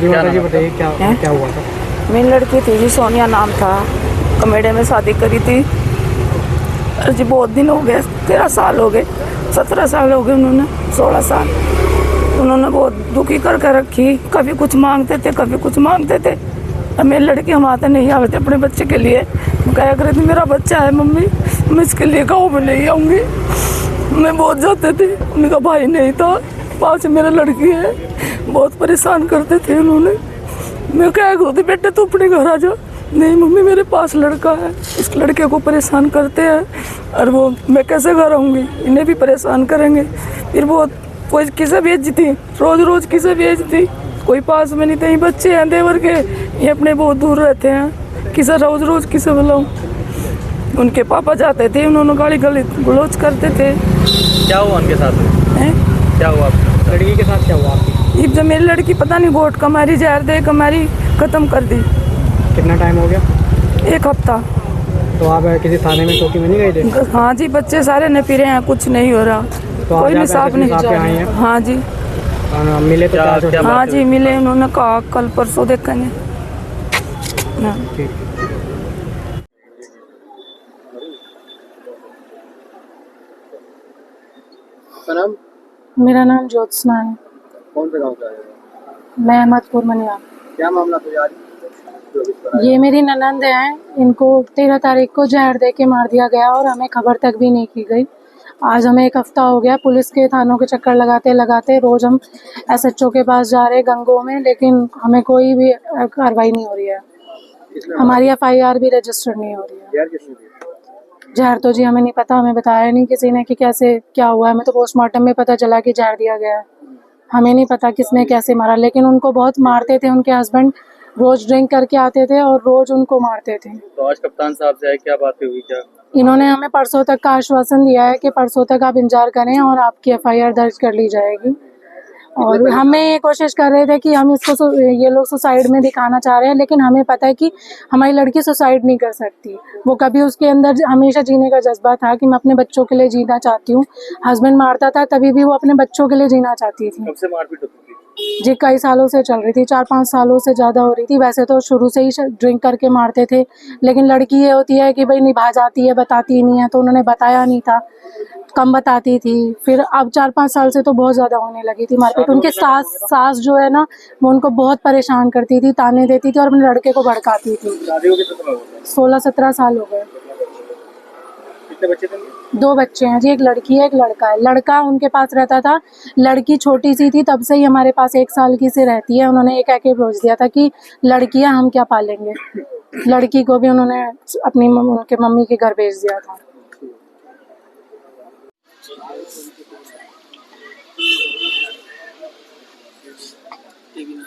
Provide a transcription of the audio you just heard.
जी बताइए क्या हुआ था? मेरी लड़की थी जी, सोनिया नाम था। कमेडे में शादी करी थी जी। बहुत दिन हो गए, 13 साल हो गए, 17 साल हो गए उन्होंने, 16 साल। उन्होंने बहुत दुखी करके रखी। कभी कुछ मांगते थे, कभी कुछ मांगते थे। और मेरी लड़की हम आते नहीं आते अपने बच्चे के लिए। कहा करे थी मेरा बच्चा है मम्मी, मैं इसके लिए गाँव में नहीं आऊँगी। मैं बहुत जाते थे, उनका भाई नहीं था, पास मेरा लड़की है। बहुत परेशान करते थे उन्होंने। मैं क्या कहती बेटे तू अपने घर आ जा। नहीं मम्मी मेरे पास लड़का है, इस लड़के को परेशान करते हैं और वो मैं कैसे घर आऊँगी, इन्हें भी परेशान करेंगे। फिर वो कोई किसे भेजती, रोज़ रोज़ किसे भेजती, कोई पास में नहीं थे। बच्चे हैं देवर के, ये अपने बहुत दूर रहते हैं, किसे रोज़ रोज़ किसे बुलाऊँ। उनके पापा जाते थे, उन्होंने गाली गलौज करते थे। क्या हुआ उनके साथ में? क्या हुआ लड़की के साथ, क्या हुआ आपकी? जब मेरी लड़की पता नहीं गोट कमारी जहर दे कमारी ख़त्म कर दी। कितना टाइम हो गया? 1 हफ्ता। तो आप किसी थाने में चौकी में नहीं गए थे? हाँ जी, बच्चे सारे न फिरे हैं, कुछ नहीं हो रहा। तो कोई इंसाफ नहीं। आई हैं? हाँ जी, मिले तो क्या हाँ जी मिले। उन्होंने कहा कल परसों देखेंगे। हाँ। ठीक। नाम? मेरा नाम ज्योत्सना है। कौन से गांव से आए हो? मैं अहमदपुर मनिया। क्या मामला था यार? ये मेरी ननंद है, इनको 13 तारीख को जहर दे के मार दिया गया और हमें खबर तक भी नहीं की गई। आज हमें 1 हफ्ता हो गया पुलिस के थानों के चक्कर लगाते लगाते। रोज हम SHO के पास जा रहे गंगों में, लेकिन हमें कोई भी कार्रवाई नहीं हो रही है। हमारी FIR भी रजिस्टर नहीं हो रही है। यार किसने दिया? जहर तो जी हमें नहीं पता, हमें बताया नहीं किसी ने कि कैसे क्या हुआ है। हमें तो पोस्टमार्टम में पता चला कि जहर दिया गया है। हमें नहीं पता किसने कैसे मारा, लेकिन उनको बहुत मारते थे। उनके हस्बैंड रोज ड्रिंक करके आते थे और रोज उनको मारते थे। तो आज कप्तान साहब से क्या बातें हुई? क्या इन्होंने हमें परसों तक का आश्वासन दिया है कि परसों तक आप इंतजार करें और आपकी FIR दर्ज कर ली जाएगी। और हमें ये कोशिश कर रहे थे कि हम इसको ये लोग सुसाइड में दिखाना चाह रहे हैं, लेकिन हमें पता है कि हमारी लड़की सुसाइड नहीं कर सकती। वो कभी उसके अंदर हमेशा जीने का जज्बा था कि मैं अपने बच्चों के लिए जीना चाहती हूँ। हस्बैंड मारता था तभी भी वो अपने बच्चों के लिए जीना चाहती थी। कब से मारपीट होती थी? जी कई सालों से चल रही थी, 4-5 सालों से ज़्यादा हो रही थी। वैसे तो शुरू से ही ड्रिंक करके मारते थे, लेकिन लड़की ये होती है कि भाई निभा जाती है, बताती नहीं है। तो उन्होंने बताया नहीं था, कम बताती थी। फिर अब 4-5 साल से तो बहुत ज़्यादा होने लगी थी मारपीट। उनके सास जो है ना, वो उनको बहुत परेशान करती थी, ताने देती थी और अपने लड़के को भड़काती थी। शादी को कितना समय हुआ? 16-17 साल हो गए। कितने बच्चे थे? 2 बच्चे हैं जी, एक लड़की है एक लड़का है। लड़का उनके पास रहता था, लड़की छोटी सी थी तब से ही हमारे पास 1 साल की से रहती है। उन्होंने एक के भेज दिया था कि लड़कियां हम क्या पालेंगे। लड़की को भी उन्होंने अपनी उनके मम्मी के घर भेज दिया था। TV9